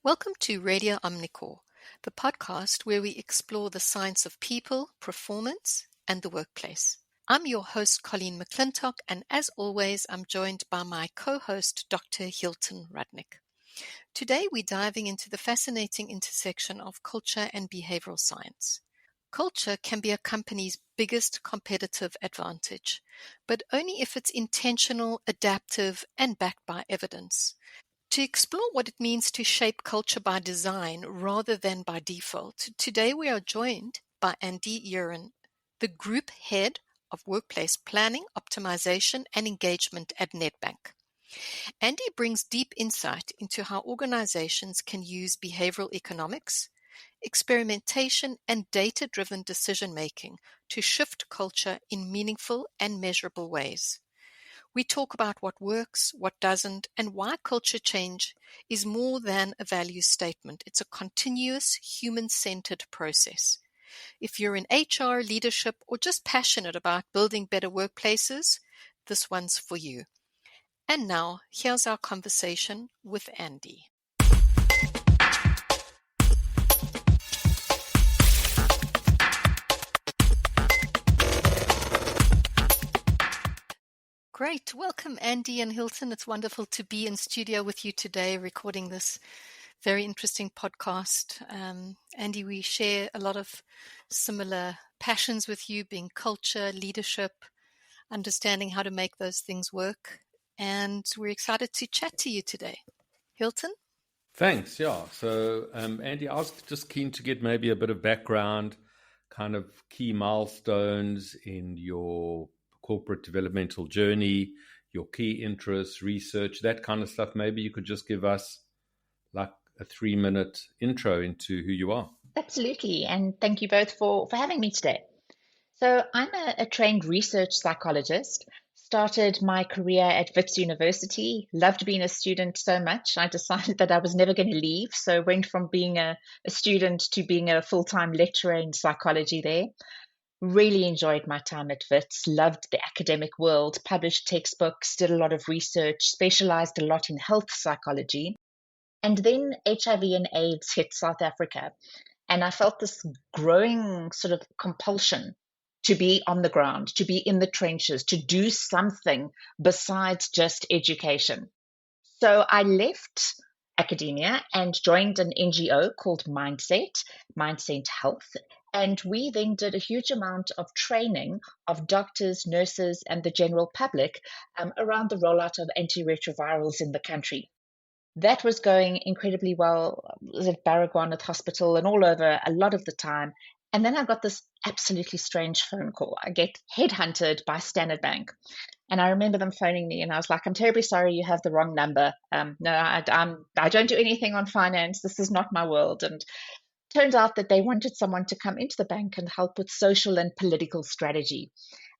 Welcome to Radio Omnicore, the podcast where we explore the science of people, performance, and the workplace. I'm your host, Colleen McClintock, and as always, I'm joined by my co-host, Dr. Hilton Rudnick. Today, we're diving into the fascinating intersection of culture and behavioral science. Culture can be a company's biggest competitive advantage, but only if it's intentional, adaptive, and backed by evidence. To explore what it means to shape culture by design rather than by default, today we are joined by Andee Uren, the Group Head of Workplace Planning, Optimization and Engagement at Nedbank. Andee brings deep insight into how organizations can use behavioral economics, experimentation, and data-driven decision-making to shift culture in meaningful and measurable ways. We talk about what works, what doesn't, and why culture change is more than a value statement. It's a continuous, human-centered process. If you're in HR, leadership, or just passionate about building better workplaces, this one's for you. And now, here's our conversation with Andee. Great. Welcome, Andee and Hilton. It's wonderful to be in studio with you today, recording this very interesting podcast. Andee, we share a lot of similar passions with you, being culture, leadership, understanding how to make those things work. And we're excited to chat to you today. Hilton? Thanks. Yeah. So, Andee, I was just keen to get maybe a bit of background, kind of key milestones in your corporate developmental journey, your key interests, research, that kind of stuff. Maybe you could just give us like a 3-minute intro into who you are. Absolutely. And thank you both for having me today. So I'm a trained research psychologist, started my career at Wits University, loved being a student so much. I decided that I was never going to leave. So went from being a student to being a full-time lecturer in psychology there. Really enjoyed my time at Wits, loved the academic world, published textbooks, did a lot of research, specialized a lot in health psychology. And then HIV and AIDS hit South Africa. And I felt this growing sort of compulsion to be on the ground, to be in the trenches, to do something besides just education. So I left academia and joined an NGO called Mindset Health. And we then did a huge amount of training of doctors, nurses, and the general public around the rollout of antiretrovirals in the country. That was going incredibly well. I was at Baragwanath Hospital and all over a lot of the time. And then I got this absolutely strange phone call. I get headhunted by Nedbank. And I remember them phoning me and I was like, I'm terribly sorry, you have the wrong number. No, I don't do anything on finance. This is not my world. And turns out that they wanted someone to come into the bank and help with social and political strategy.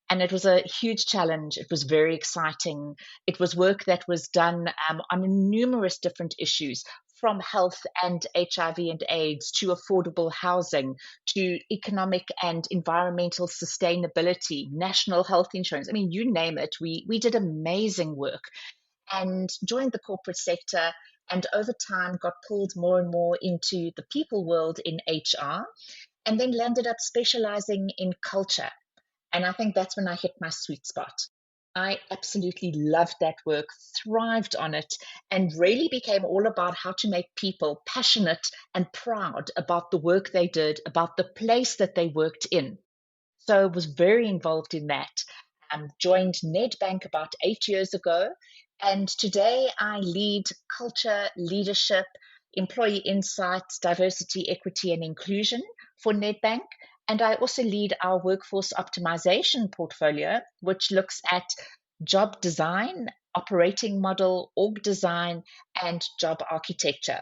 And it was a huge challenge. It was very exciting. It was work that was done on numerous different issues, from health and HIV and AIDS to affordable housing, to economic and environmental sustainability, national health insurance. I mean, you name it. We did amazing work and joined the corporate sector, and over time got pulled more and more into the people world in HR, and then landed up specializing in culture. And I think that's when I hit my sweet spot. I absolutely loved that work, thrived on it, and really became all about how to make people passionate and proud about the work they did, about the place that they worked in. So I was very involved in that. Joined Nedbank about 8 years ago. And today I lead culture, leadership, employee insights, diversity, equity, and inclusion for Nedbank. And I also lead our workforce optimization portfolio, which looks at job design, operating model, org design, and job architecture.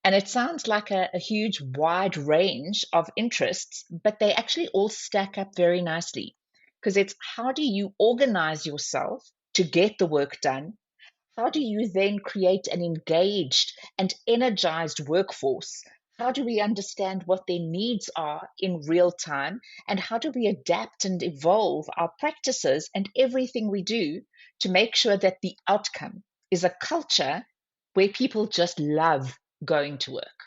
And it sounds like a huge, wide range of interests, but they actually all stack up very nicely, because it's how do you organize yourself to get the work done? How do you then create an engaged and energized workforce? How do we understand what their needs are in real time? And how do we adapt and evolve our practices and everything we do to make sure that the outcome is a culture where people just love going to work.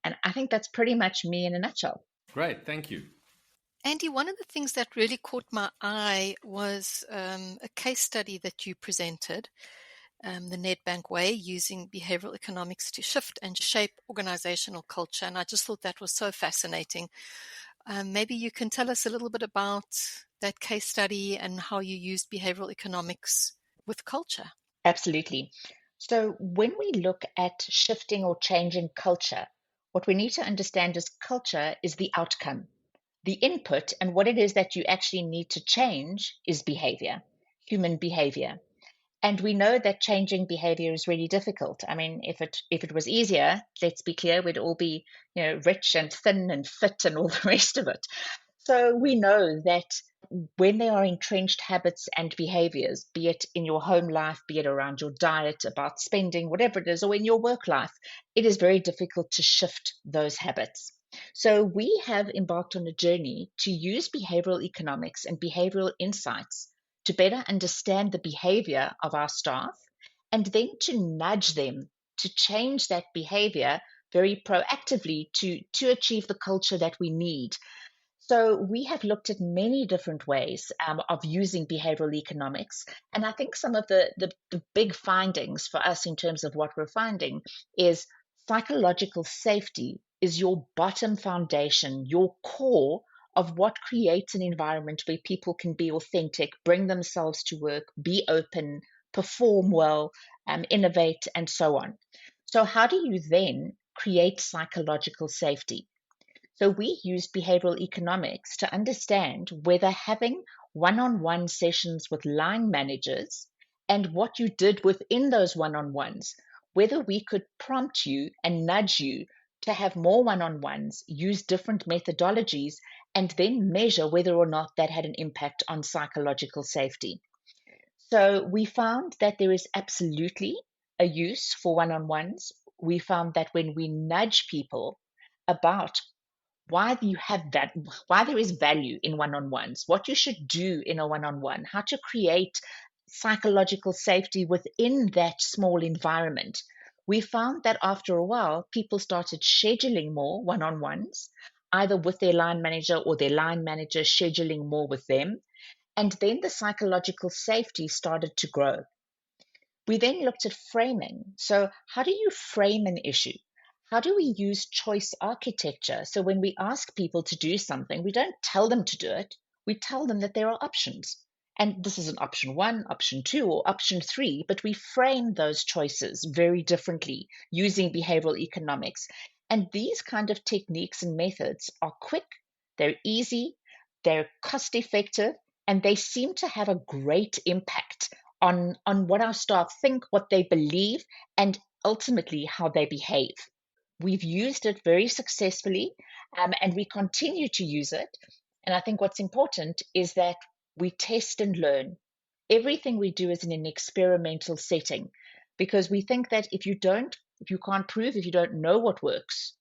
And I think that's pretty much me in a nutshell. Great, thank you. Andee, one of the things that really caught my eye was a case study that you presented, the Nedbank way, using behavioral economics to shift and shape organizational culture. And I just thought that was so fascinating. Maybe you can tell us a little bit about that case study and how you used behavioral economics with culture. Absolutely. So when we look at shifting or changing culture, what we need to understand is culture is the outcome. The input and what it is that you actually need to change is behavior, human behavior. And we know that changing behavior is really difficult. I mean, if it was easier, let's be clear, we'd all be, rich and thin and fit and all the rest of it. So we know that when there are entrenched habits and behaviors, be it in your home life, be it around your diet, about spending, whatever it is, or in your work life, it is very difficult to shift those habits. So we have embarked on a journey to use behavioral economics and behavioral insights to better understand the behavior of our staff and then to nudge them to change that behavior very proactively to achieve the culture that we need. So we have looked at many different ways of using behavioral economics. And I think some of the big findings for us in terms of what we're finding is psychological safety is your bottom foundation, your core of what creates an environment where people can be authentic, bring themselves to work, be open, perform well, innovate, and so on. So how do you then create psychological safety? So we use behavioral economics to understand whether having one-on-one sessions with line managers and what you did within those one-on-ones, whether we could prompt you and nudge you to have more one-on-ones, use different methodologies, and then measure whether or not that had an impact on psychological safety. So we found that there is absolutely a use for one-on-ones. We found that when we nudge people about why you have that, why there is value in one-on-ones, what you should do in a one-on-one, how to create psychological safety within that small environment. We found that after a while, people started scheduling more one-on-ones, either with their line manager or their line manager scheduling more with them. And then the psychological safety started to grow. We then looked at framing. So, how do you frame an issue? How do we use choice architecture? So, when we ask people to do something, we don't tell them to do it, we tell them that there are options. And this is an option one, option two, or option three, but we frame those choices very differently using behavioral economics. And these kind of techniques and methods are quick, they're easy, they're cost effective, and they seem to have a great impact on what our staff think, what they believe, and ultimately how they behave. We've used it very successfully, and we continue to use it. And I think what's important is that we test and learn. Everything we do is in an experimental setting because we think that if you can't prove, if you don't know what works,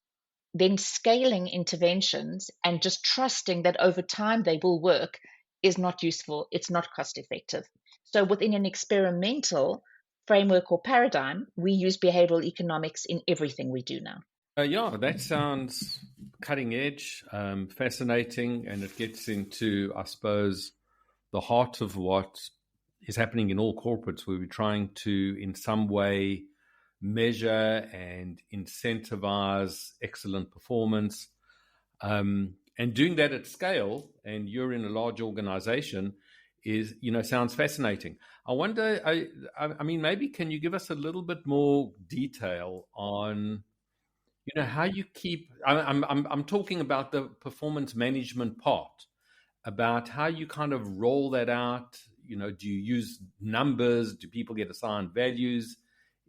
then scaling interventions and just trusting that over time they will work is not useful. It's not cost effective. So within an experimental framework or paradigm, we use behavioral economics in everything we do now. Yeah, that sounds cutting edge, fascinating, and it gets into, I suppose, the heart of what is happening in all corporates, where we're trying to, in some way, measure and incentivize excellent performance, and doing that at scale. And you're in a large organization, is sounds fascinating. I wonder, I mean, maybe can you give us a little bit more detail on how you keep, I'm talking about the performance management part, about how you kind of roll that out. Do you use numbers? Do people get assigned values?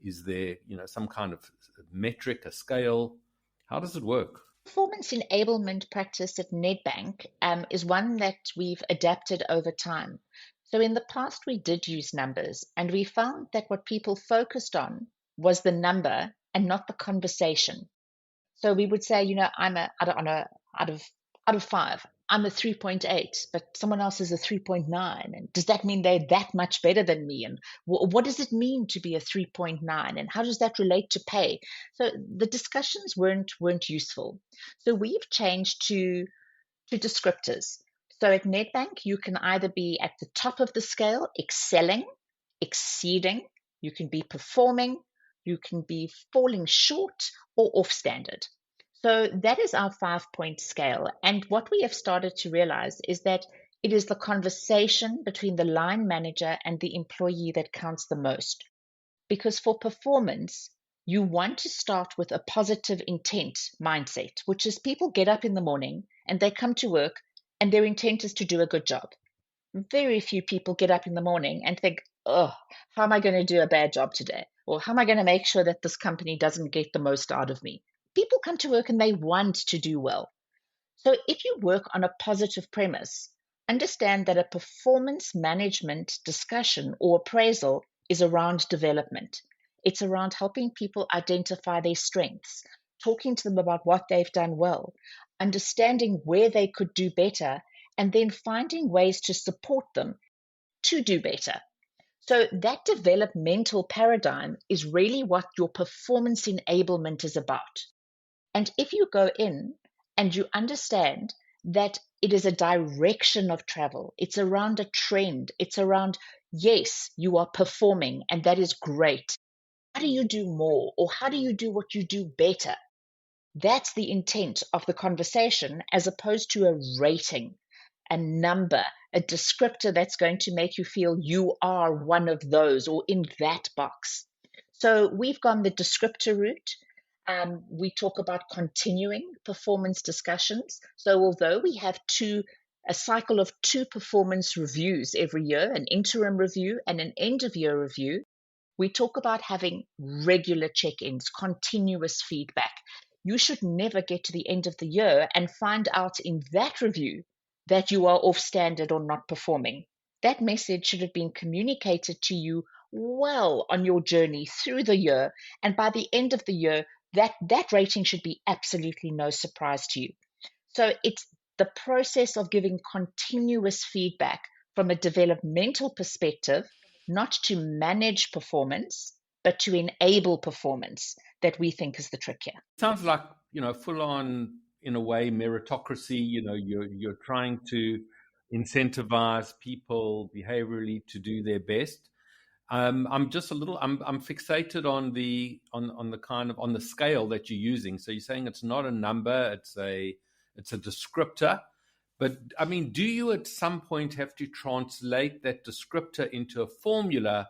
Is there some kind of metric, a scale? How does it work? Performance enablement practice at Nedbank is one that we've adapted over time. So in the past, we did use numbers, and we found that what people focused on was the number and not the conversation. So we would say, I'm out of 5, I'm a 3.8, but someone else is a 3.9. And does that mean they're that much better than me? And what does it mean to be a 3.9? And how does that relate to pay? So the discussions weren't useful. So we've changed to descriptors. So at Nedbank, you can either be at the top of the scale, excelling, exceeding, you can be performing, you can be falling short or off standard. So that is our 5-point scale. And what we have started to realize is that it is the conversation between the line manager and the employee that counts the most. Because for performance, you want to start with a positive intent mindset, which is people get up in the morning and they come to work and their intent is to do a good job. Very few people get up in the morning and think, oh, how am I going to do a bad job today? Or how am I going to make sure that this company doesn't get the most out of me? People come to work and they want to do well. So if you work on a positive premise, understand that a performance management discussion or appraisal is around development. It's around helping people identify their strengths, talking to them about what they've done well, understanding where they could do better, and then finding ways to support them to do better. So that developmental paradigm is really what your performance enablement is about. And if you go in and you understand that it is a direction of travel, it's around a trend, it's around, yes, you are performing, and that is great. How do you do more? Or how do you do what you do better? That's the intent of the conversation, as opposed to a rating, a number, a descriptor that's going to make you feel you are one of those or in that box. So we've gone the descriptor route. We talk about continuing performance discussions. So although we have a cycle of 2 performance reviews every year, an interim review and an end of year review, we talk about having regular check-ins, continuous feedback. You should never get to the end of the year and find out in that review that you are off standard or not performing. That message should have been communicated to you well on your journey through the year. And by the end of the year, that rating should be absolutely no surprise to you. So it's the process of giving continuous feedback from a developmental perspective, not to manage performance, but to enable performance, that we think is the trick here. Sounds like, full on, in a way, meritocracy. You're trying to incentivize people behaviorally to do their best. I'm just a little. I'm fixated on the scale that you're using. So you're saying it's not a number; it's a descriptor. But I mean, do you at some point have to translate that descriptor into a formula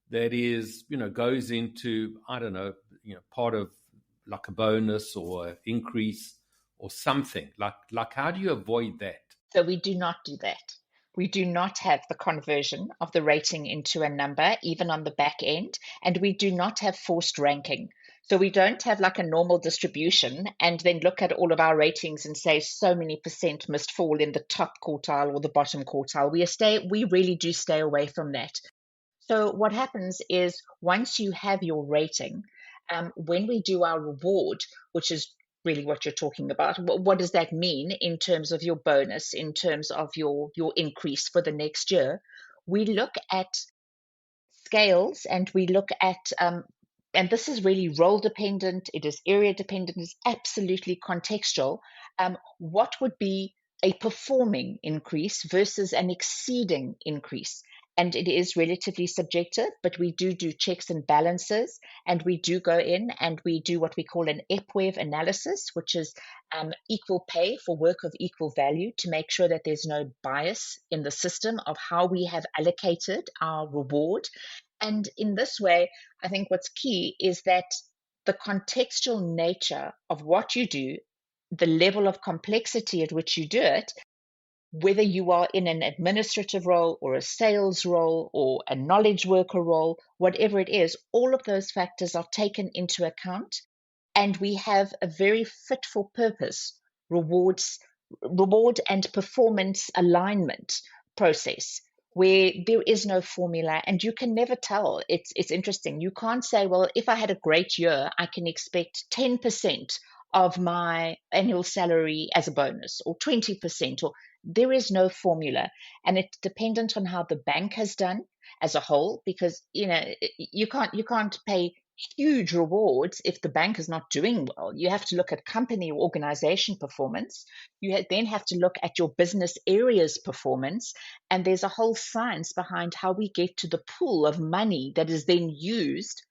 that is, goes into, I don't know, part of like a bonus or increase or something? Like how do you avoid that? So we do not do that. We do not have the conversion of the rating into a number, even on the back end, and we do not have forced ranking. So we don't have like a normal distribution and then look at all of our ratings and say so many percent must fall in the top quartile or the bottom quartile. We really do stay away from that. So what happens is once you have your rating, when we do our reward, which is really what you're talking about, what does that mean in terms of your bonus, in terms of your increase for the next year? We look at scales and we look at, and this is really role dependent, it is area dependent, it's absolutely contextual. What would be a performing increase versus an exceeding increase? And it is relatively subjective, but we do checks and balances, and we do go in and we do what we call an EPWEV analysis, which is equal pay for work of equal value, to make sure that there's no bias in the system of how we have allocated our reward. And in this way, I think what's key is that the contextual nature of what you do, the level of complexity at which you do it, whether you are in an administrative role or a sales role or a knowledge worker role, whatever it is, all of those factors are taken into account. And we have a very fit for purpose reward and performance alignment process where there is no formula and you can never tell. It's interesting. You can't say, well, if I had a great year, I can expect 10% of my annual salary as a bonus, or 20%, or there is no formula. And it's dependent on how the bank has done as a whole, because you can't pay huge rewards if the bank is not doing well. You have to look at company or organization performance. You then have to look at your business area's performance, and there's a whole science behind how we get to the pool of money that is then used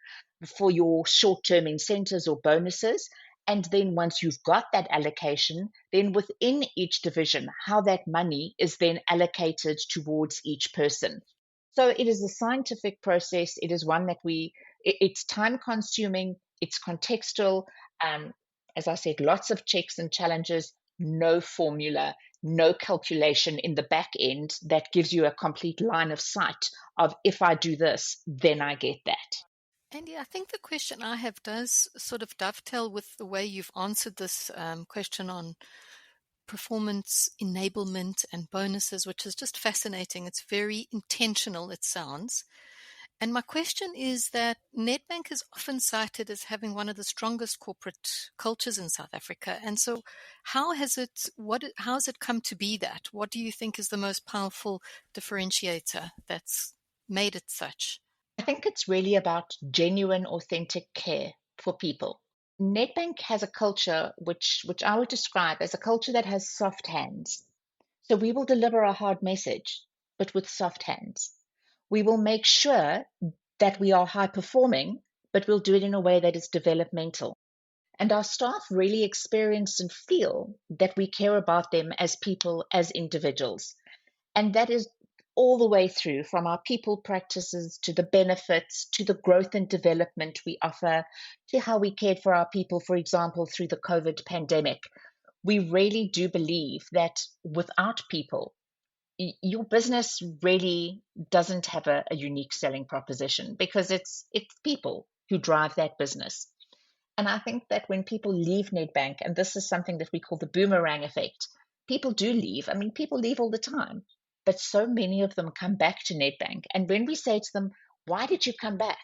for your short-term incentives or bonuses. And then once you've got that allocation, then within each division, how that money is then allocated towards each person. So it is a scientific process. It is one that it's time consuming, it's contextual. Um, as I said, lots of checks and challenges, no formula, no calculation in the back end that gives you a complete line of sight of, if I do this, then I get that. Andy, I think the question I have does sort of dovetail with the way you've answered this question on performance enablement and bonuses, which is just fascinating. It's very intentional, it sounds. And my question is that Nedbank is often cited as having one of the strongest corporate cultures in South Africa. And so how has it come to be that? What do you think is the most powerful differentiator that's made it such? I think it's really about genuine, authentic care for people. Nedbank has a culture which I would describe as a culture that has soft hands. So we will deliver a hard message, but with soft hands. We will make sure that we are high performing, but we'll do it in a way that is developmental. And our staff really experience and feel that we care about them as people, as individuals. And that is all the way through, from our people practices to the benefits, to the growth and development we offer, to how we cared for our people, for example, through the COVID pandemic. We really do believe that without people, your business really doesn't have a unique selling proposition, because it's people who drive that business. And I think that when people leave Nedbank, and this is something that we call the boomerang effect, people do leave. I mean, people leave all the time, but so many of them come back to Nedbank. And when we say to them, why did you come back?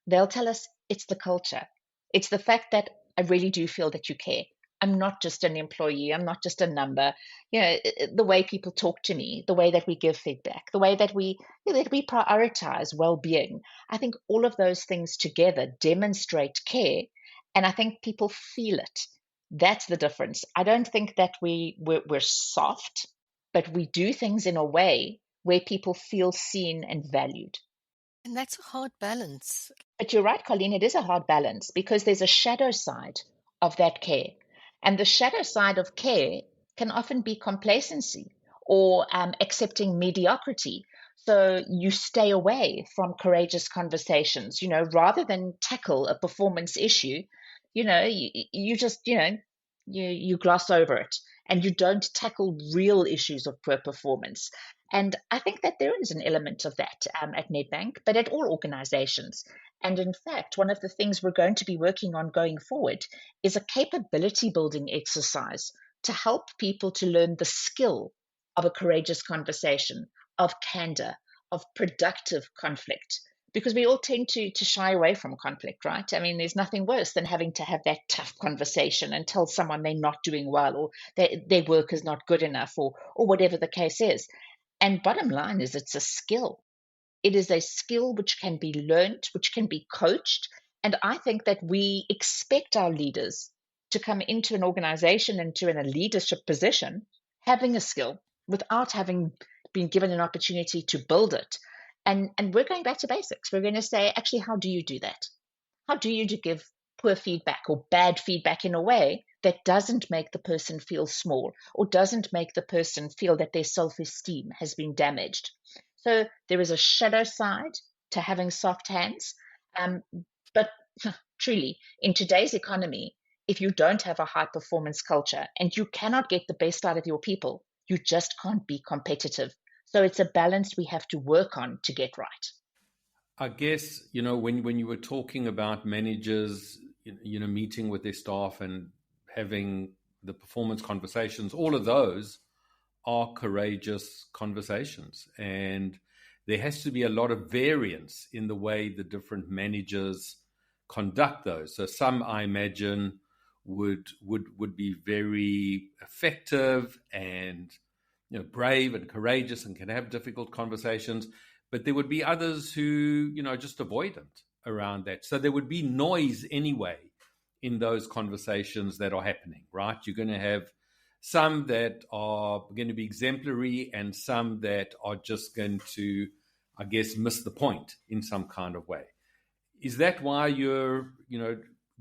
They'll tell us it's the culture. It's the fact that I really do feel that you care. I'm not just an employee. I'm not just a number. The way people talk to me, the way that we give feedback, the way that we prioritize well-being. I think all of those things together demonstrate care, and I think people feel it. That's the difference. I don't think that we're soft, but we do things in a way where people feel seen and valued. And that's a hard balance. But you're right, Colleen, it is a hard balance, because there's a shadow side of that care. And the shadow side of care can often be complacency or accepting mediocrity. So you stay away from courageous conversations, rather than tackle a performance issue. You just, you gloss over it, and you don't tackle real issues of poor performance. And I think that there is an element of that at Nedbank, but at all organizations. And in fact, one of the things we're going to be working on going forward is a capability building exercise to help people to learn the skill of a courageous conversation, of candor, of productive conflict. Because we all tend to shy away from conflict, right? I mean, there's nothing worse than having to have that tough conversation and tell someone they're not doing well, or their work is not good enough, or whatever the case is. And bottom line is, it's a skill. It is a skill which can be learned, which can be coached. And I think that we expect our leaders to come into an organization, into a leadership position, having a skill without having been given an opportunity to build it. And we're going back to basics. We're going to say, actually, how do you do that? How do you give poor feedback or bad feedback in a way that doesn't make the person feel small, or doesn't make the person feel that their self-esteem has been damaged? So there is a shadow side to having soft hands. But truly, in today's economy, if you don't have a high performance culture and you cannot get the best out of your people, you just can't be competitive. So it's a balance we have to work on to get right. I guess, when you were talking about managers, meeting with their staff and having the performance conversations, all of those are courageous conversations. And there has to be a lot of variance in the way the different managers conduct those. So some, I imagine, would be very effective and brave and courageous and can have difficult conversations. But there would be others who just avoidant around that. So there would be noise anyway in those conversations that are happening, right? You're going to have some that are going to be exemplary and some that are just going to, I guess, miss the point in some kind of way. Is that why you're,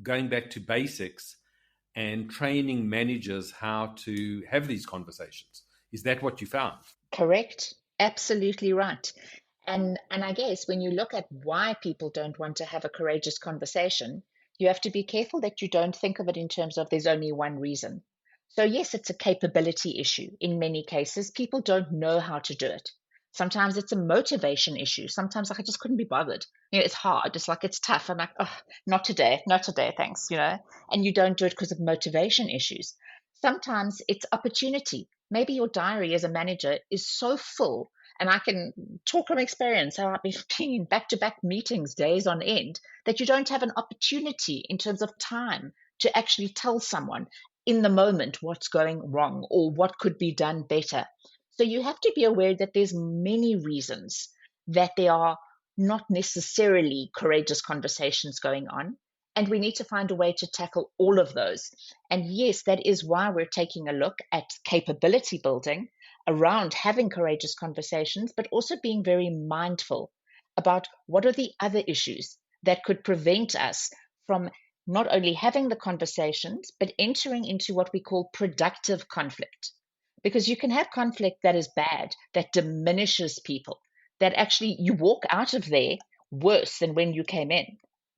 going back to basics and training managers how to have these conversations? Is that what you found? Correct. Absolutely right. And I guess when you look at why people don't want to have a courageous conversation, you have to be careful that you don't think of it in terms of there's only one reason. So yes, it's a capability issue. In many cases, people don't know how to do it. Sometimes it's a motivation issue. Sometimes I just couldn't be bothered. It's hard. It's like, it's tough. I'm like, oh, not today, thanks, and you don't do it because of motivation issues. Sometimes it's opportunity. Maybe your diary as a manager is so full, and I can talk from experience how I've been in back-to-back meetings days on end, that you don't have an opportunity in terms of time to actually tell someone in the moment what's going wrong or what could be done better. So you have to be aware that there's many reasons that there are not necessarily courageous conversations going on, and we need to find a way to tackle all of those. And yes, that is why we're taking a look at capability building around having courageous conversations, but also being very mindful about what are the other issues that could prevent us from not only having the conversations, but entering into what we call productive conflict. Because you can have conflict that is bad, that diminishes people, that actually you walk out of there worse than when you came in.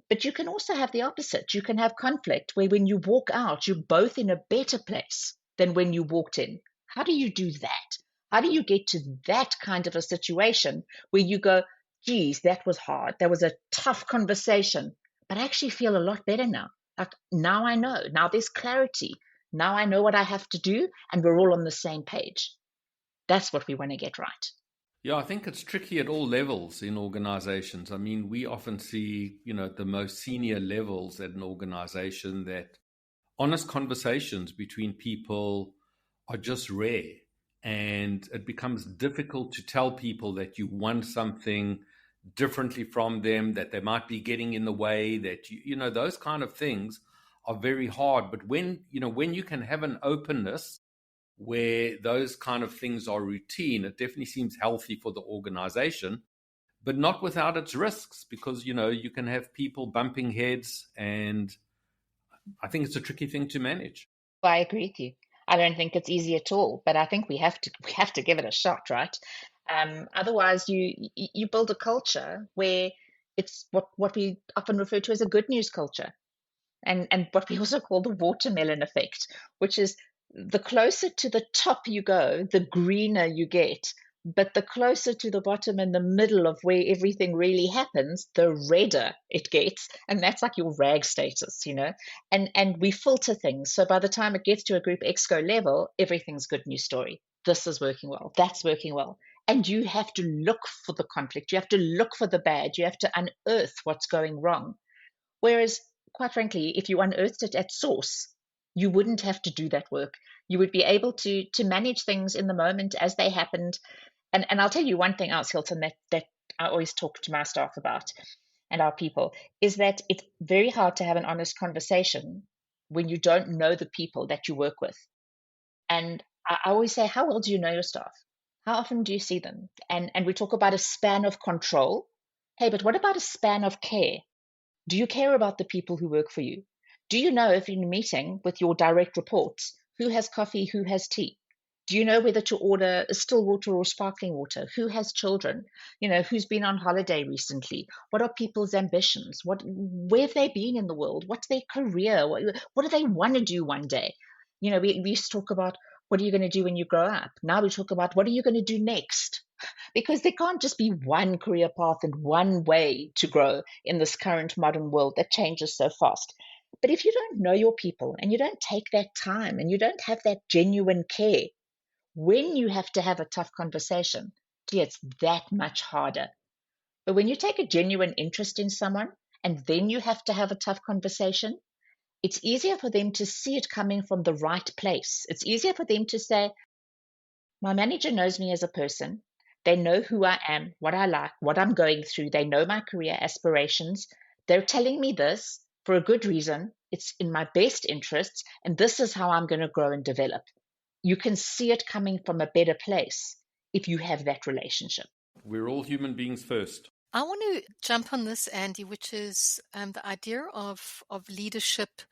But you can also have the opposite. You can have conflict where when you walk out, you're both in a better place than when you walked in. How do you do that? How do you get to that kind of a situation where you go, geez, that was hard. That was a tough conversation, but I actually feel a lot better now. Like now I know, now there's clarity. Now I know what I have to do, and we're all on the same page. That's what we want to get right. Yeah, I think it's tricky at all levels in organizations. I mean, we often see, at the most senior levels at an organization that honest conversations between people are just rare. And it becomes difficult to tell people that you want something differently from them, that they might be getting in the way, that, those kind of things are very hard. But when you can have an openness where those kind of things are routine, it definitely seems healthy for the organization, but not without its risks, because, you can have people bumping heads, and I think it's a tricky thing to manage. I agree with you. I don't think it's easy at all, but I think we have to give it a shot, right? Otherwise, you build a culture where it's what we often refer to as a good news culture, and what we also call the watermelon effect, which is the closer to the top you go, the greener you get. But the closer to the bottom and the middle of where everything really happens, the redder it gets. And that's like your rag status, and we filter things. So by the time it gets to a group exco level, everything's good news story. This is working well. That's working well. And you have to look for the conflict. You have to look for the bad. You have to unearth what's going wrong. Whereas, quite frankly, if you unearthed it at source, you wouldn't have to do that work. You would be able to manage things in the moment as they happened. And I'll tell you one thing else, Hilton, that I always talk to my staff about and our people, is that it's very hard to have an honest conversation when you don't know the people that you work with. And I always say, how well do you know your staff? How often do you see them? And we talk about a span of control. Hey, but what about a span of care? Do you care about the people who work for you? Do you know if you're in a meeting with your direct reports, who has coffee, who has tea? Do you know whether to order still water or sparkling water? Who has children? Who's been on holiday recently? What are people's ambitions? Where have they been in the world? What's their career? What do they want to do one day? We used to talk about, what are you going to do when you grow up? Now we talk about, what are you going to do next? Because there can't just be one career path and one way to grow in this current modern world that changes so fast. But if you don't know your people and you don't take that time and you don't have that genuine care, when you have to have a tough conversation, it's that much harder. But when you take a genuine interest in someone and then you have to have a tough conversation, it's easier for them to see it coming from the right place. It's easier for them to say, my manager knows me as a person. They know who I am, what I like, what I'm going through. They know my career aspirations. They're telling me this for a good reason. It's in my best interests, and this is how I'm going to grow and develop. You can see it coming from a better place if you have that relationship. We're all human beings first. I want to jump on this, Andee, which is the idea of leadership,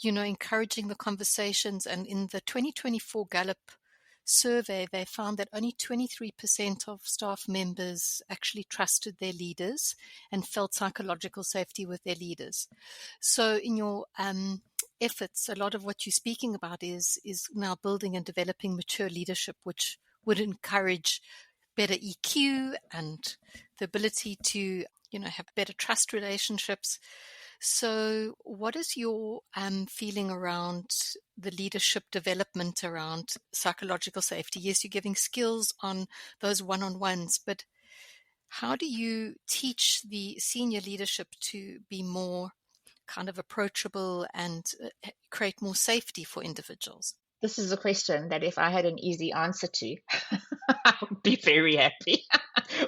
encouraging the conversations. And in the 2024 Gallup survey, they found that only 23% of staff members actually trusted their leaders and felt psychological safety with their leaders. So in your efforts, a lot of what you're speaking about is now building and developing mature leadership, which would encourage better EQ and the ability to, have better trust relationships. So what is your feeling around the leadership development around psychological safety? Yes, you're giving skills on those one-on-ones, but how do you teach the senior leadership to be more kind of approachable and create more safety for individuals? This is a question that if I had an easy answer to, I would be very happy.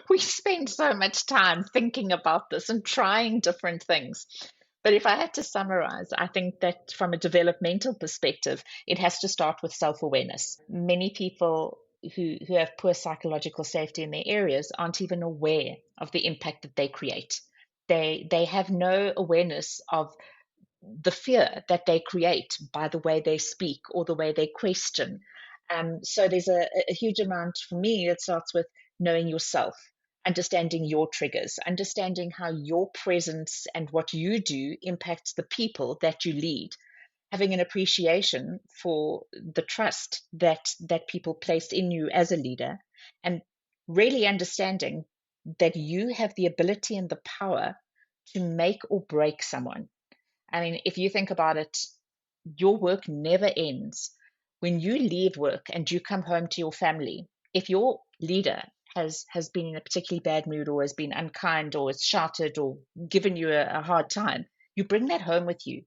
We spend so much time thinking about this and trying different things. But if I had to summarize, I think that from a developmental perspective, it has to start with self-awareness. Many people who have poor psychological safety in their areas aren't even aware of the impact that they create. They have no awareness of the fear that they create by the way they speak or the way they question. So there's a huge amount for me. It starts with knowing yourself, understanding your triggers, understanding how your presence and what you do impacts the people that you lead, having an appreciation for the trust that people place in you as a leader, and really understanding that you have the ability and the power to make or break someone. I mean, if you think about it, your work never ends. When you leave work and you come home to your family, if your leader has been in a particularly bad mood or has been unkind or has shouted or given you a hard time, you bring that home with you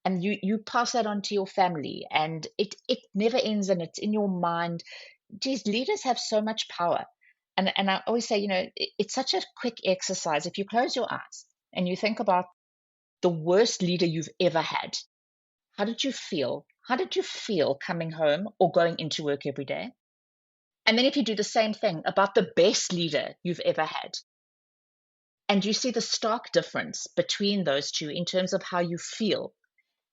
and you pass that on to your family, and it never ends, and it's in your mind. Geez, leaders have so much power. And I always say, it's such a quick exercise. If you close your eyes and you think about the worst leader you've ever had, how did you feel? How did you feel coming home or going into work every day? And then if you do the same thing about the best leader you've ever had, and you see the stark difference between those two in terms of how you feel,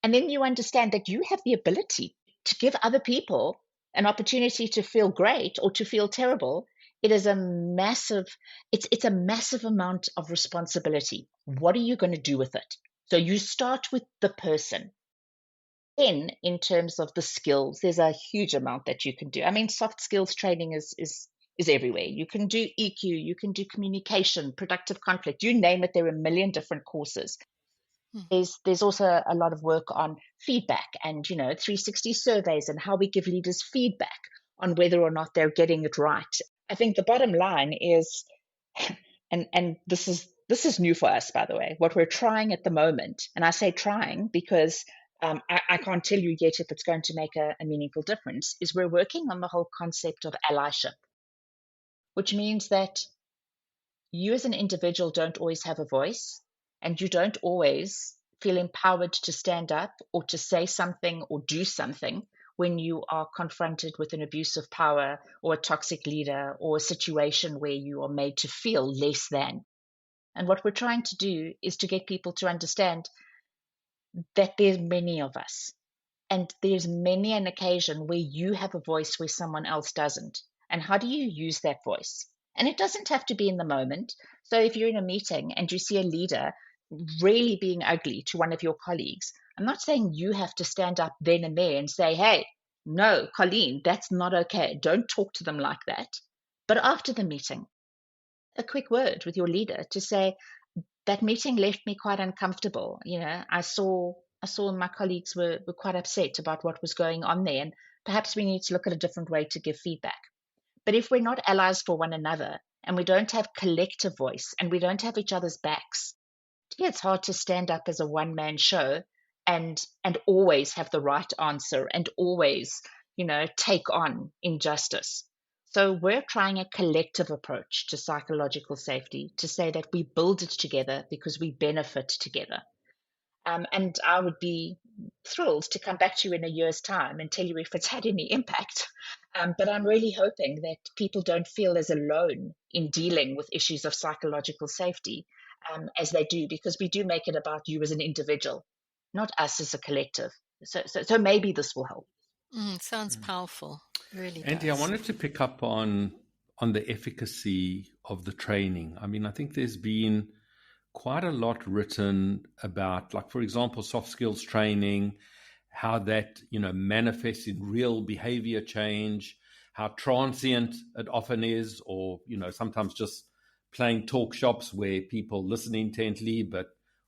and then you understand that you have the ability to give other people an opportunity to feel great or to feel terrible, it's a massive amount of responsibility. What are you going to do with it? So you start with the person. Then, in terms of the skills, there's a huge amount that you can do. I mean, soft skills training is everywhere. You can do EQ, you can do communication, productive conflict, you name it. There are a million different courses. There's also a lot of work on feedback and 360 surveys and how we give leaders feedback on whether or not they're getting it right. I think the bottom line is, and this is new for us, by the way, what we're trying at the moment, and I say trying because I can't tell you yet if it's going to make a meaningful difference, is we're working on the whole concept of allyship, which means that you as an individual don't always have a voice, and you don't always feel empowered to stand up or to say something or do something when you are confronted with an abuse of power or a toxic leader or a situation where you are made to feel less than. And what we're trying to do is to get people to understand that there's many of us, and there's many an occasion where you have a voice where someone else doesn't. And how do you use that voice? And it doesn't have to be in the moment. So if you're in a meeting and you see a leader really being ugly to one of your colleagues, I'm not saying you have to stand up then and there and say, hey, no, Colleen, that's not okay. Don't talk to them like that. But after the meeting, a quick word with your leader to say, that meeting left me quite uncomfortable. I saw my colleagues were quite upset about what was going on there, and perhaps we need to look at a different way to give feedback. But if we're not allies for one another and we don't have collective voice and we don't have each other's backs, it's hard to stand up as a one-man show and always have the right answer and always, take on injustice. So we're trying a collective approach to psychological safety to say that we build it together because we benefit together. And I would be thrilled to come back to you in a year's time and tell you if it's had any impact. But I'm really hoping that people don't feel as alone in dealing with issues of psychological safety as they do, because we do make it about you as an individual, not us as a collective. So maybe this will help. Sounds powerful. Really Andee, I does. wanted to pick up on the efficacy of the training. I mean, I think there's been quite a lot written about, like, for example, soft skills training, how that, manifests in real behavior change, how transient it often is, or, sometimes just playing talk shops where people listen intently, but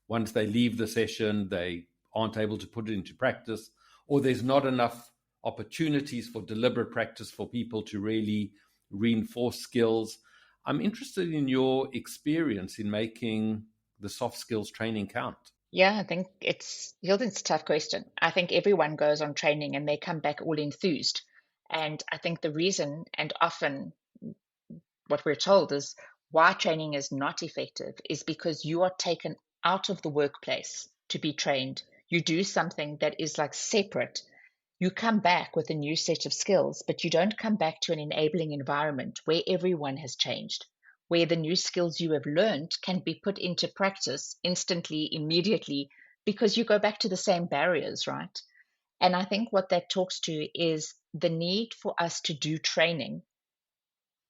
once they leave the session, they aren't able to put it into practice, or there's not enough opportunities for deliberate practice for people to really reinforce skills. I'm interested in your experience in making the soft skills training count. Yeah, I think it's a tough question. I think everyone goes on training and they come back all enthused. And I think the reason, and often what we're told, is why training is not effective is because you are taken out of the workplace to be trained. You do something that is like separate. You come back with a new set of skills, but you don't come back to an enabling environment where everyone has changed, where the new skills you have learned can be put into practice instantly, immediately, because you go back to the same barriers, right? And I think what that talks to is the need for us to do training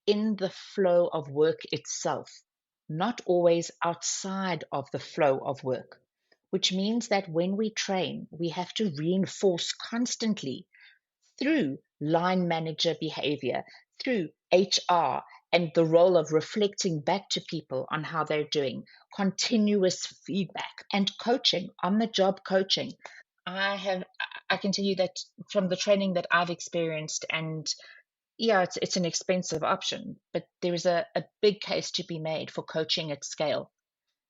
in the flow of work itself, not always outside of the flow of work, which means that when we train, we have to reinforce constantly through line manager behavior, through HR, and the role of reflecting back to people on how they're doing, continuous feedback and coaching, on the job coaching. I can tell you that from the training that I've experienced, and yeah, it's an expensive option, but there is a big case to be made for coaching at scale,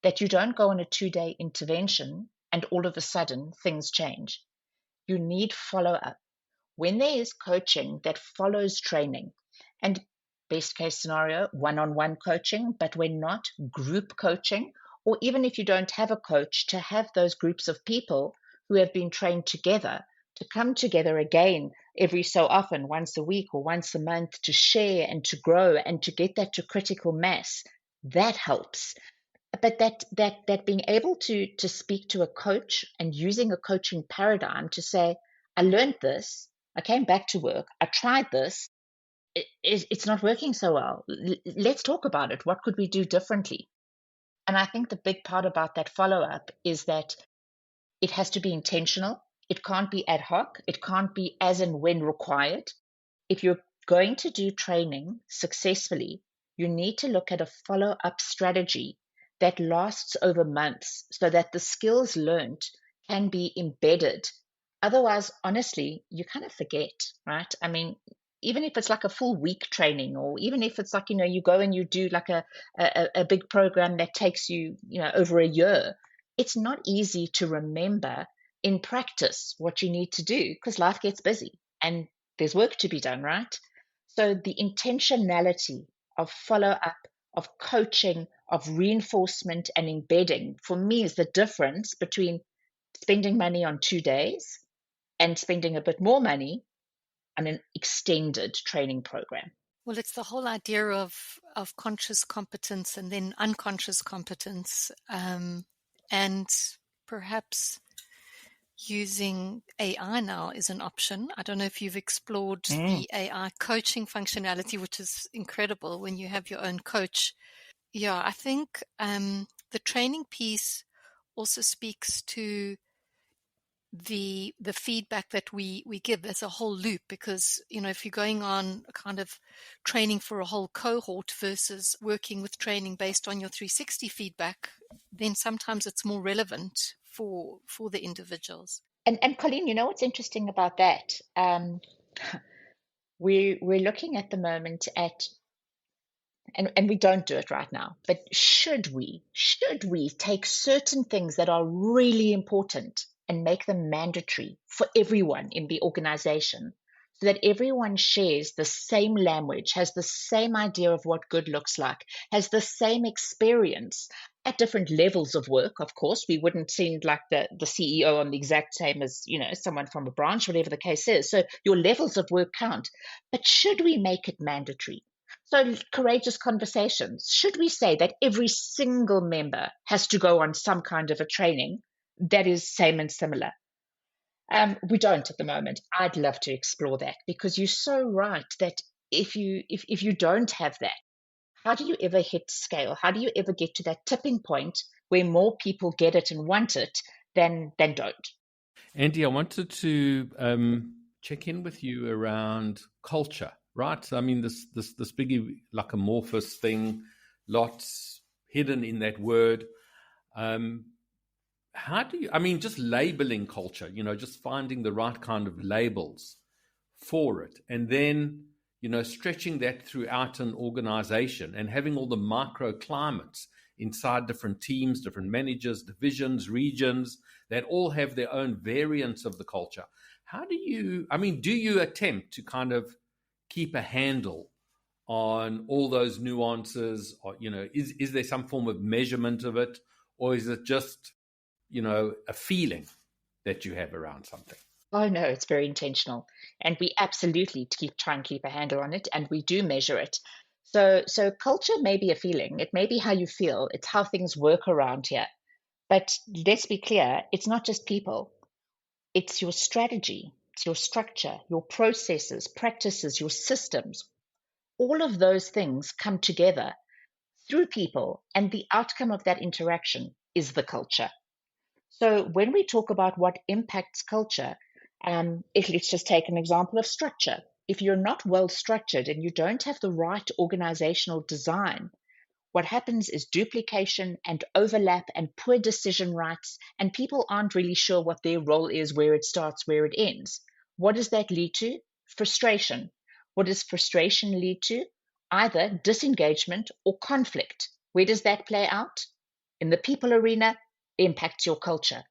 that you don't go on a 2-day intervention and all of a sudden things change. You need follow up. When there is coaching that follows training, and best case scenario, one-on-one coaching, but when not, group coaching, or even if you don't have a coach, to have those groups of people who have been trained together to come together again every so often, once a week or once a month, to share and to grow and to get that to critical mass, that helps. But that being able to speak to a coach and using a coaching paradigm to say, I learned this, I came back to work, I tried this, it's not working so well. Let's talk about it. What could we do differently? And I think the big part about that follow up is that it has to be intentional. It can't be ad hoc. It can't be as and when required. If you're going to do training successfully, you need to look at a follow up strategy that lasts over months so that the skills learned can be embedded. Otherwise, honestly, you kind of forget, right? I mean, even if it's like a full week training, or even if it's like, you go and you do like a big program that takes you, over a year, it's not easy to remember in practice what you need to do because life gets busy and there's work to be done, right? So the intentionality of follow up, of coaching, of reinforcement and embedding, for me, is the difference between spending money on 2 days and spending a bit more money on an extended training program. Well, it's the whole idea of conscious competence and then unconscious competence, and perhaps using AI now is an option. I don't know if you've explored the AI coaching functionality, which is incredible when you have your own coach. Yeah, I think the training piece also speaks to the feedback that we give. There's a whole loop because, if you're going on a kind of training for a whole cohort versus working with training based on your 360 feedback, then sometimes it's more relevant for the individuals. And Colleen, what's interesting about that? We're looking at the moment at, and we don't do it right now, but should we take certain things that are really important and make them mandatory for everyone in the organization so that everyone shares the same language, has the same idea of what good looks like, has the same experience at different levels of work. Of course, we wouldn't send like the CEO on the exact same as, someone from a branch, whatever the case is. So your levels of work count. But should we make it mandatory? So courageous conversations. Should we say that every single member has to go on some kind of a training that is same and similar? We don't at the moment. I'd love to explore that because you're so right that if you don't have that, how do you ever hit scale? How do you ever get to that tipping point where more people get it and want it than don't? Andee, I wanted to check in with you around culture, right? I mean, this big, like, amorphous thing, lots hidden in that word. How do you, I mean, just labeling culture, just finding the right kind of labels for it, and then, stretching that throughout an organization and having all the microclimates inside different teams, different managers, divisions, regions that all have their own variants of the culture. How do you, do you attempt to kind of keep a handle on all those nuances? Or, is there some form of measurement of it, or is it just, a feeling that you have around something? Oh no, it's very intentional. And we absolutely try and keep a handle on it, and we do measure it. So culture may be a feeling, it may be how you feel, it's how things work around here. But let's be clear, it's not just people. It's your strategy, it's your structure, your processes, practices, your systems. All of those things come together through people, and the outcome of that interaction is the culture. So when we talk about what impacts culture, let's just take an example of structure. If you're not well structured and you don't have the right organizational design, what happens is duplication and overlap and poor decision rights, and people aren't really sure what their role is, where it starts, where it ends. What does that lead to? Frustration. What does frustration lead to? Either disengagement or conflict. Where does that play out? In the people arena, impacts your culture.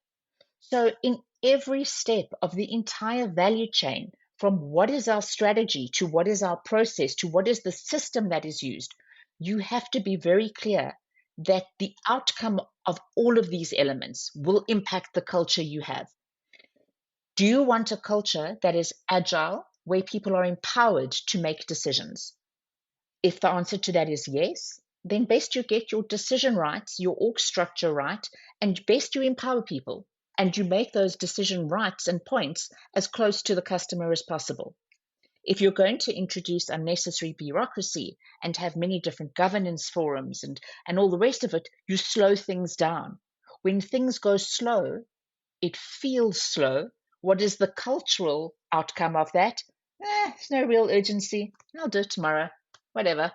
So, in every step of the entire value chain, from what is our strategy to what is our process to what is the system that is used, you have to be very clear that the outcome of all of these elements will impact the culture you have. Do you want a culture that is agile, where people are empowered to make decisions? If the answer to that is yes, then best you get your decision rights, your org structure right, and best you empower people and you make those decision rights and points as close to the customer as possible. If you're going to introduce unnecessary bureaucracy and have many different governance forums and all the rest of it, you slow things down. When things go slow, it feels slow. What is the cultural outcome of that? There's no real urgency. I'll do it tomorrow. Whatever.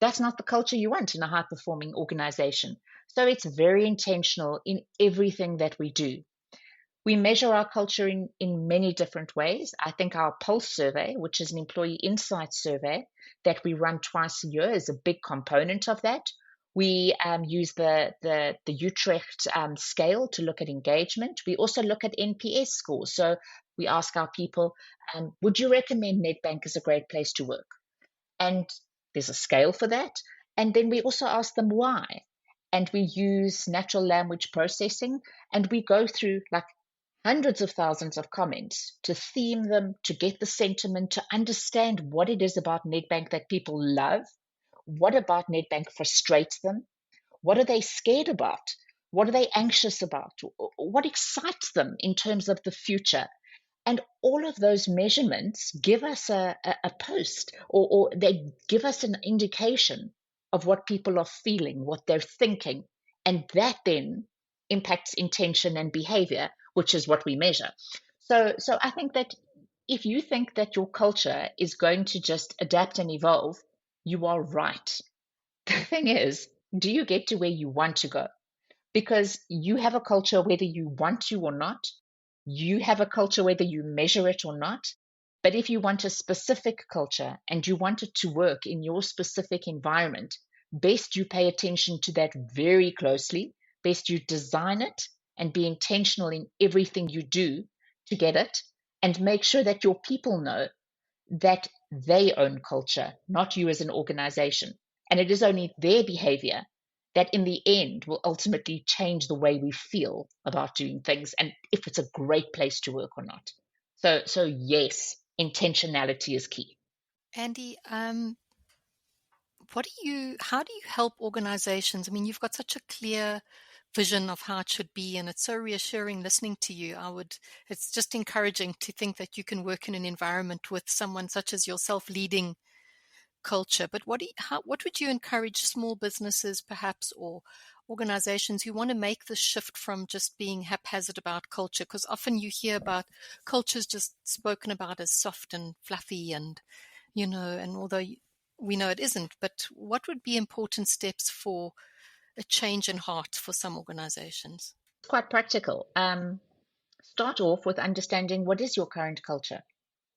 That's not the culture you want in a high-performing organization. So it's very intentional in everything that we do. We measure our culture in many different ways. I think our Pulse survey, which is an employee insight survey that we run twice a year, is a big component of that. We use the Utrecht scale to look at engagement. We also look at NPS scores. So we ask our people, would you recommend Nedbank as a great place to work? And there's a scale for that. And then we also ask them why. And we use natural language processing, and we go through like hundreds of thousands of comments to theme them, to get the sentiment, to understand what it is about Nedbank that people love. What about Nedbank frustrates them? What are they scared about? What are they anxious about? What excites them in terms of the future? And all of those measurements give us a post, or they give us an indication of what people are feeling, what they're thinking. And that then impacts intention and behavior, which is what we measure. So I think that if you think that your culture is going to just adapt and evolve, you are right. The thing is, do you get to where you want to go? Because you have a culture whether you want to or not. You have a culture whether you measure it or not. But if you want a specific culture and you want it to work in your specific environment, best you pay attention to that very closely. Best you design it and be intentional in everything you do to get it, and make sure that your people know that they own culture, not you as an organization. And it is only their behavior that in the end will ultimately change the way we feel about doing things and if it's a great place to work or not. So yes, intentionality is key. Andee, how do you help organizations? I mean, you've got such a clear vision of how it should be, and it's so reassuring listening to you. It's just encouraging to think that you can work in an environment with someone such as yourself leading culture. But what would you encourage small businesses perhaps, or organizations who want to make the shift from just being haphazard about culture? Because often you hear about cultures just spoken about as soft and fluffy and, and although we know it isn't, but what would be important steps for a change in heart for some organizations? It's quite practical. Start off with understanding what is your current culture.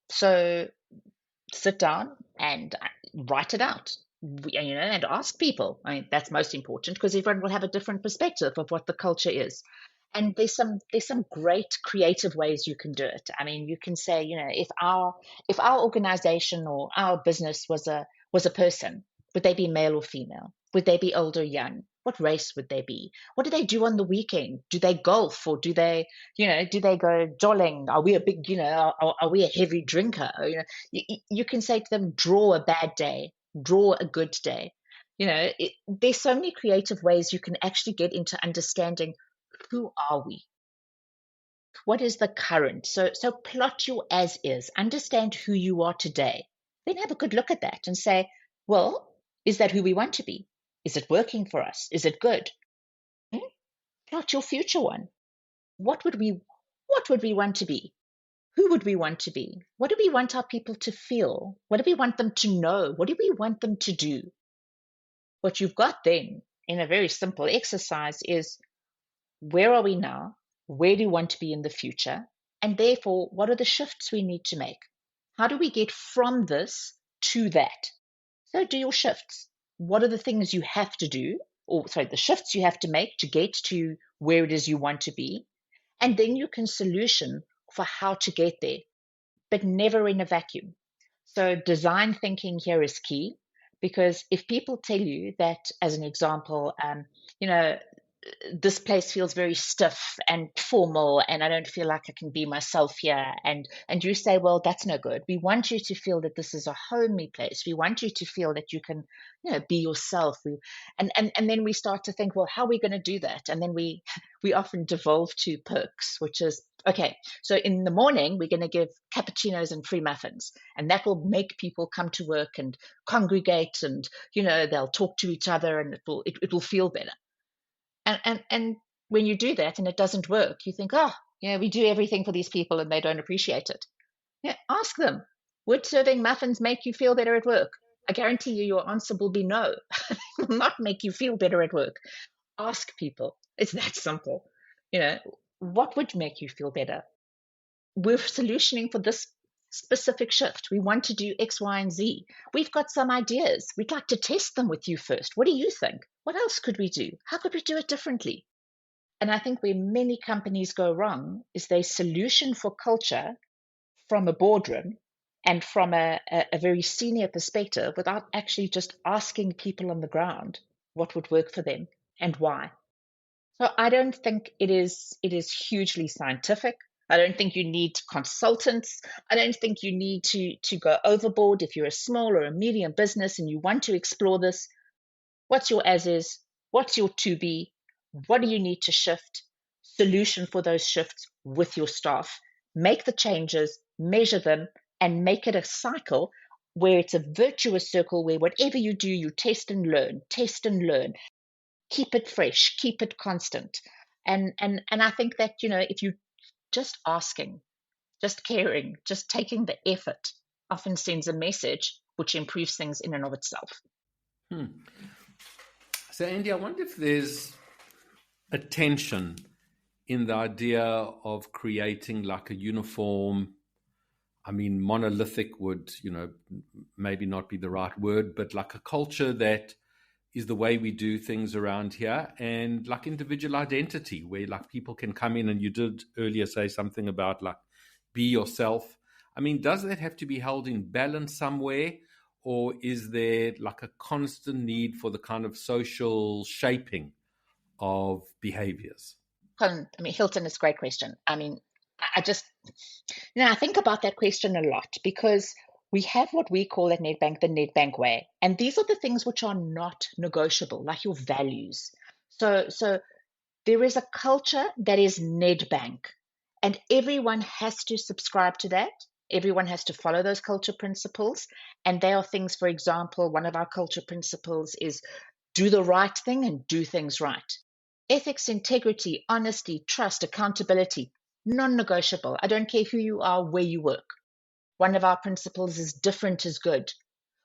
So sit down and write it out, and ask people. I mean, that's most important because everyone will have a different perspective of what the culture is. And there's some great creative ways you can do it. I mean, you can say, if our organization or our business was a person, would they be male or female? Would they be old or young? What race would they be? What do they do on the weekend? Do they golf or do they go jolling? Are we a big, are we a heavy drinker? You can say to them, draw a bad day, draw a good day. There's so many creative ways you can actually get into understanding who are we? What is the current? So plot your as is, understand who you are today. Then have a good look at that and say, well, is that who we want to be? Is it working for us? Is it good? Plot your future one. What would we want to be? Who would we want to be? What do we want our people to feel? What do we want them to know? What do we want them to do? What you've got then in a very simple exercise is, where are we now? Where do we want to be in the future? And therefore, what are the shifts we need to make? How do we get from this to that? So do your shifts. What are the things you have to do, the shifts you have to make to get to where it is you want to be? And then you can solution for how to get there, but never in a vacuum. So design thinking here is key, because if people tell you that, as an example, this place feels very stiff and formal and I don't feel like I can be myself here, and you say, well, that's no good. We want you to feel that this is a homey place. We want you to feel that you can be yourself. And then we start to think, well, how are we going to do that? And then we often devolve to perks, which is, okay, so in the morning we're going to give cappuccinos and free muffins, and that will make people come to work and congregate, and they'll talk to each other, and it will feel better. And when you do that and it doesn't work, you think, we do everything for these people and they don't appreciate it. Ask them, would serving muffins make you feel better at work? I guarantee you your answer will be no. It will not make you feel better at work. Ask people. It's that simple. What would make you feel better? We're solutioning for this specific shift. We want to do X, Y, and Z. We've got some ideas. We'd like to test them with you first. What do you think? What else could we do? How could we do it differently? And I think where many companies go wrong is they solution for culture from a boardroom and from a very senior perspective without actually just asking people on the ground what would work for them and why. So I don't think it is hugely scientific. I don't think you need consultants. I don't think you need to go overboard. If you're a small or a medium business and you want to explore this, what's your as is? What's your to be? What do you need to shift? Solution for those shifts with your staff. Make the changes, measure them, and make it a cycle where it's a virtuous circle where whatever you do, you test and learn, test and learn. Keep it fresh, keep it constant. And I think that, if you just asking, just caring, just taking the effort often sends a message which improves things in and of itself. So, Andee, I wonder if there's a tension in the idea of creating like a uniform, monolithic would, maybe not be the right word, but like a culture that is the way we do things around here, and like individual identity, where like people can come in, and you did earlier say something about like be yourself. I mean, does that have to be held in balance somewhere, or is there like a constant need for the kind of social shaping of behaviors? Hilton, is a great question. I just, I think about that question a lot because we have what we call at Nedbank the Nedbank way. And these are the things which are not negotiable, like your values. So there is a culture that is Nedbank, and everyone has to subscribe to that. Everyone has to follow those culture principles. And they are things, for example, one of our culture principles is do the right thing and do things right. Ethics, integrity, honesty, trust, accountability, non-negotiable. I don't care who you are, where you work. One of our principles is different is good,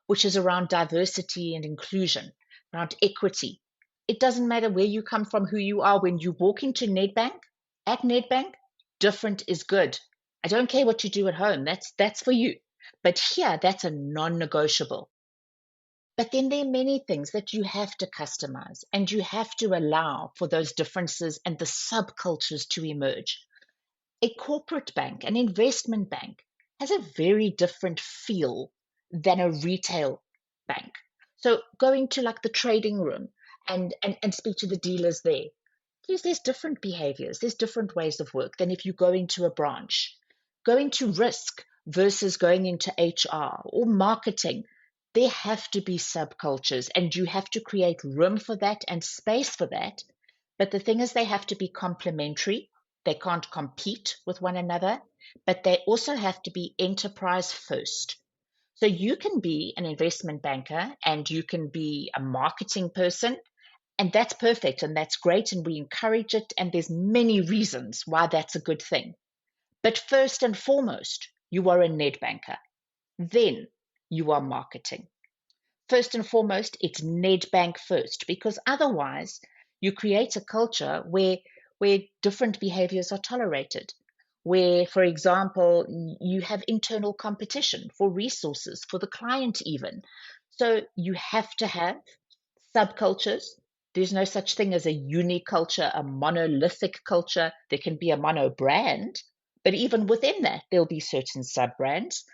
which is around diversity and inclusion, around equity. It doesn't matter where you come from, who you are. When you walk into Nedbank, at Nedbank, different is good. I don't care what you do at home. That's for you. But here, that's a non-negotiable. But then there are many things that you have to customize, and you have to allow for those differences and the subcultures to emerge. A corporate bank, an investment bank, has a very different feel than a retail bank. So going to like the trading room and speak to the dealers there, there's different behaviors, there's different ways of work than if you go into a branch. Going to risk versus going into HR or marketing, there have to be subcultures, and you have to create room for that and space for that. But the thing is, they have to be complementary. They can't compete with one another, but they also have to be enterprise first. So you can be an investment banker and you can be a marketing person, and that's perfect and that's great, and we encourage it. And there's many reasons why that's a good thing. But first and foremost, you are a Nedbanker. Then you are marketing. First and foremost, it's Nedbank first, because otherwise you create a culture where different behaviors are tolerated, where, for example, you have internal competition for resources, for the client even. So you have to have subcultures. There's no such thing as a unique culture, a monolithic culture. There can be a mono brand, but even within that, there'll be certain sub brands.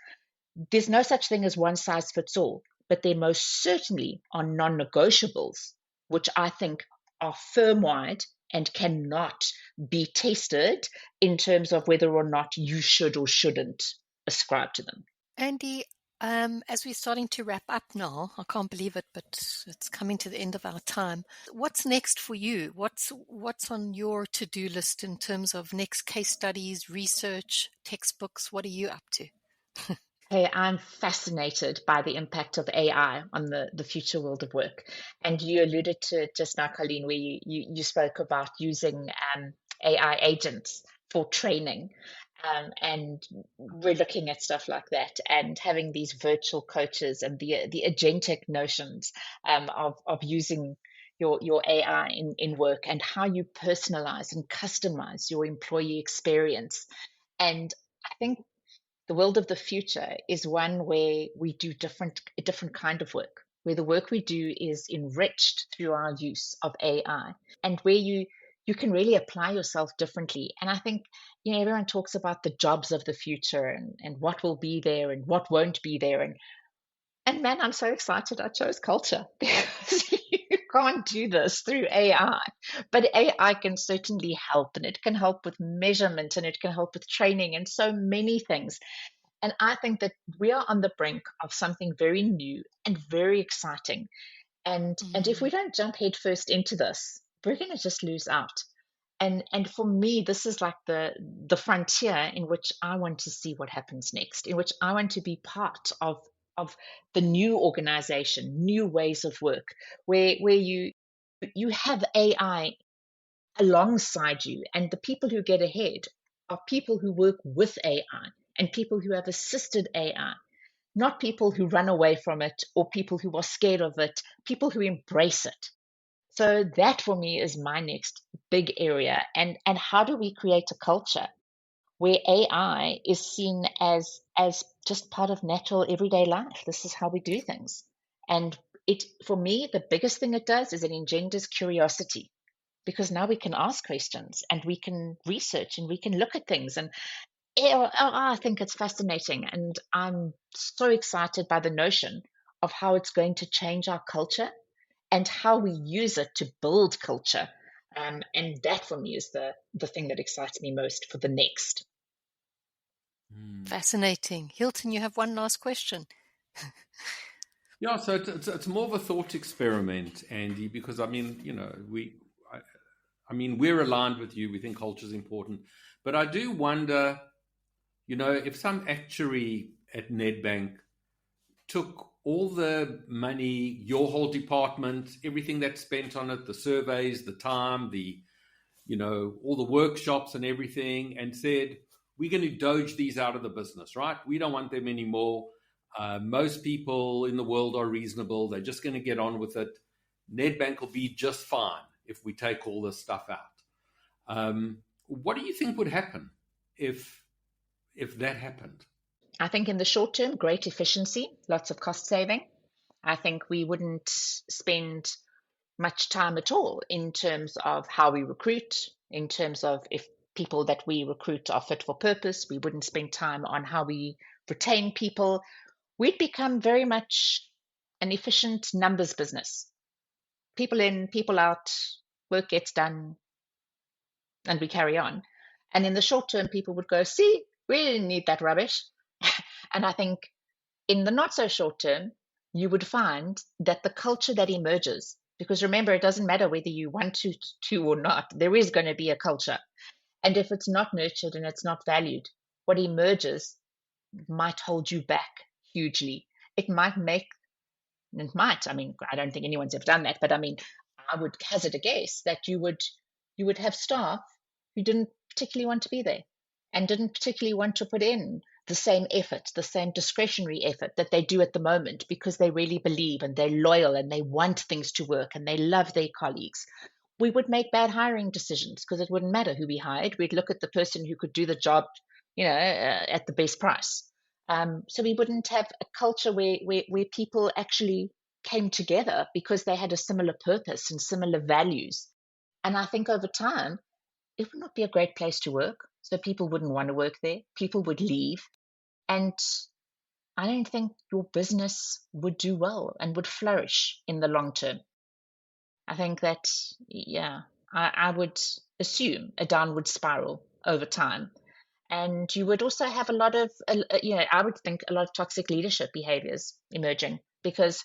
There's no such thing as one size fits all, but there most certainly are non negotiables, which I think are firm wide and cannot be tested in terms of whether or not you should or shouldn't ascribe to them. Andee, as we're starting to wrap up now, I can't believe it, but it's coming to the end of our time. What's next for you? What's on your to-do list in terms of next case studies, research, textbooks? What are you up to? Hey, I'm fascinated by the impact of AI on the future world of work. And you alluded to it just now, Colleen, where you spoke about using AI agents for training. And we're looking at stuff like that and having these virtual coaches and the agentic notions of using your AI in work, and how you personalize and customize your employee experience. And I think the world of the future is one where we do a different kind of work, where the work we do is enriched through our use of AI, and where you can really apply yourself differently. And I think, everyone talks about the jobs of the future and what will be there and what won't be there. And man, I'm so excited I chose culture because you can't do this through AI. But AI can certainly help, and it can help with measurement, and it can help with training and so many things. And I think that we are on the brink of something very new and very exciting. And if we don't jump headfirst into this, we're going to just lose out. And for me, this is like the frontier in which I want to see what happens next, in which I want to be part of the new organization, new ways of work, where you have AI alongside you, and the people who get ahead are people who work with AI and people who have assisted AI, not people who run away from it or people who are scared of it, people who embrace it. So that for me is my next big area. And how do we create a culture where AI is seen as just part of natural everyday life? This is how we do things. And for me, the biggest thing it does is it engenders curiosity, because now we can ask questions and we can research and we can look at things. And I think it's fascinating. And I'm so excited by the notion of how it's going to change our culture and how we use it to build culture. And that for me is the thing that excites me most for the next. Fascinating. Hilton, you have one last question. Yeah, so it's more of a thought experiment, Andee, because I mean, we're aligned with you. We think culture is important, but I do wonder, if some actuary at Nedbank took all the money, your whole department, everything that's spent on it, the surveys, the time, all the workshops and everything, and said, we're going to doge these out of the business, right? We don't want them anymore. Most people in the world are reasonable. They're just going to get on with it. Nedbank will be just fine if we take all this stuff out. What do you think would happen if that happened? I think in the short term, great efficiency, lots of cost saving. I think we wouldn't spend much time at all in terms of how we recruit, in terms of if people that we recruit are fit for purpose. We wouldn't spend time on how we retain people. We'd become very much an efficient numbers business. People in, people out, work gets done, and we carry on. And in the short term, people would go, see, we didn't need that rubbish. And I think in the not so short term, you would find that the culture that emerges, because remember, it doesn't matter whether you want to or not, there is going to be a culture. And if it's not nurtured and it's not valued, what emerges might hold you back hugely. It might, I mean, I don't think anyone's ever done that, but I mean, I would hazard a guess that you would have staff who didn't particularly want to be there and didn't particularly want to put in the same effort, the same discretionary effort that they do at the moment, because they really believe and they're loyal and they want things to work and they love their colleagues. We would make bad hiring decisions because it wouldn't matter who we hired. We'd look at the person who could do the job, at the best price. So we wouldn't have a culture where people actually came together because they had a similar purpose and similar values. And I think over time, it would not be a great place to work. So people wouldn't want to work there. People would leave. And I don't think your business would do well and would flourish in the long term. I think that, I would assume a downward spiral over time. And you would also have a lot of, I would think a lot of toxic leadership behaviors emerging, because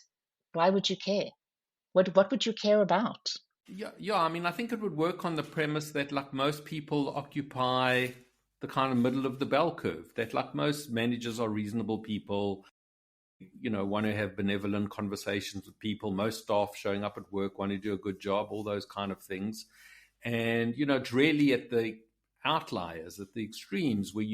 why would you care? What would you care about? Yeah. I mean, I think it would work on the premise that, like, most people occupy the kind of middle of the bell curve, that, like, most managers are reasonable people, want to have benevolent conversations with people. Most staff showing up at work want to do a good job, all those kind of things. And, it's really at the outliers, at the extremes, where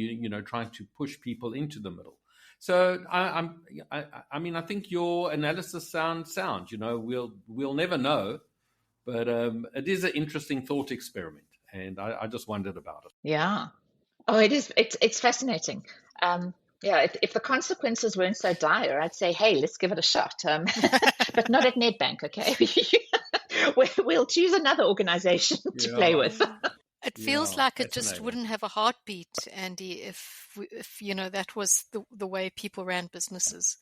trying to push people into the middle. So I mean, I think your analysis sounds sound. We'll never know, but it is an interesting thought experiment, and I just wondered about it. Yeah. Oh, it is. It's fascinating. If the consequences weren't so dire, I'd say, hey, let's give it a shot. But not at Nedbank, okay? We'll choose another organization to play with. It feels like it just wouldn't have a heartbeat, Andee, if that was the way people ran businesses.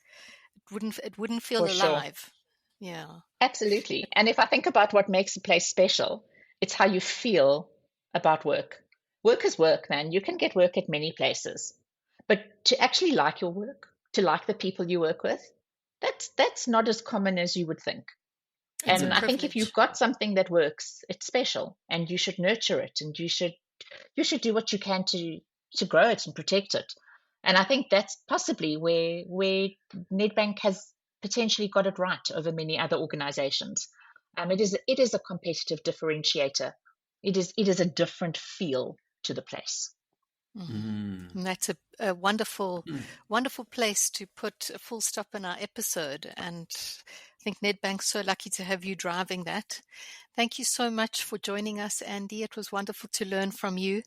It wouldn't feel alive. Sure. Yeah. Absolutely. And if I think about what makes a place special, it's how you feel about work. Work is work, man. You can get work at many places. But to actually like your work, to like the people you work with, that's not as common as you would think. And I think if you've got something that works, it's special, and you should nurture it, and you should do what you can to grow it and protect it. And I think that's possibly where Nedbank has potentially got it right over many other organizations. It is a competitive differentiator. It is a different feel to the place. And that's a wonderful, wonderful place to put a full stop in our episode. And I think Nedbank's so lucky to have you driving that. Thank you so much for joining us, Andee. It was wonderful to learn from you.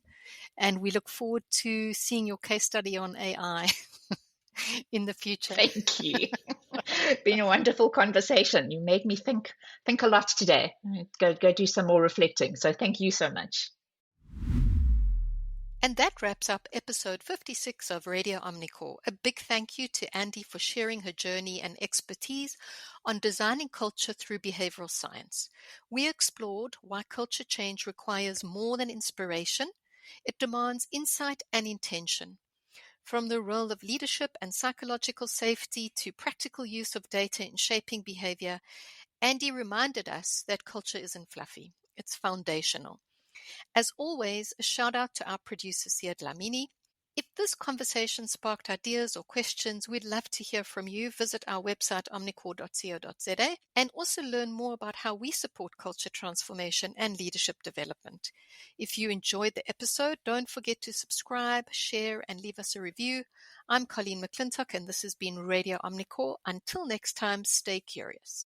And we look forward to seeing your case study on AI in the future. Thank you. Been a wonderful conversation. You made me think a lot today. Go do some more reflecting. So thank you so much. And that wraps up episode 56 of Radio Omnicore. A big thank you to Andee for sharing her journey and expertise on designing culture through behavioral science. We explored why culture change requires more than inspiration. It demands insight and intention. From the role of leadership and psychological safety to practical use of data in shaping behavior, Andee reminded us that culture isn't fluffy. It's foundational. As always, a shout out to our producer, Sia Dlamini. If this conversation sparked ideas or questions, we'd love to hear from you. Visit our website, omnicore.co.za, and also learn more about how we support culture transformation and leadership development. If you enjoyed the episode, don't forget to subscribe, share, and leave us a review. I'm Colleen McClintock, and this has been Radio Omnicore. Until next time, stay curious.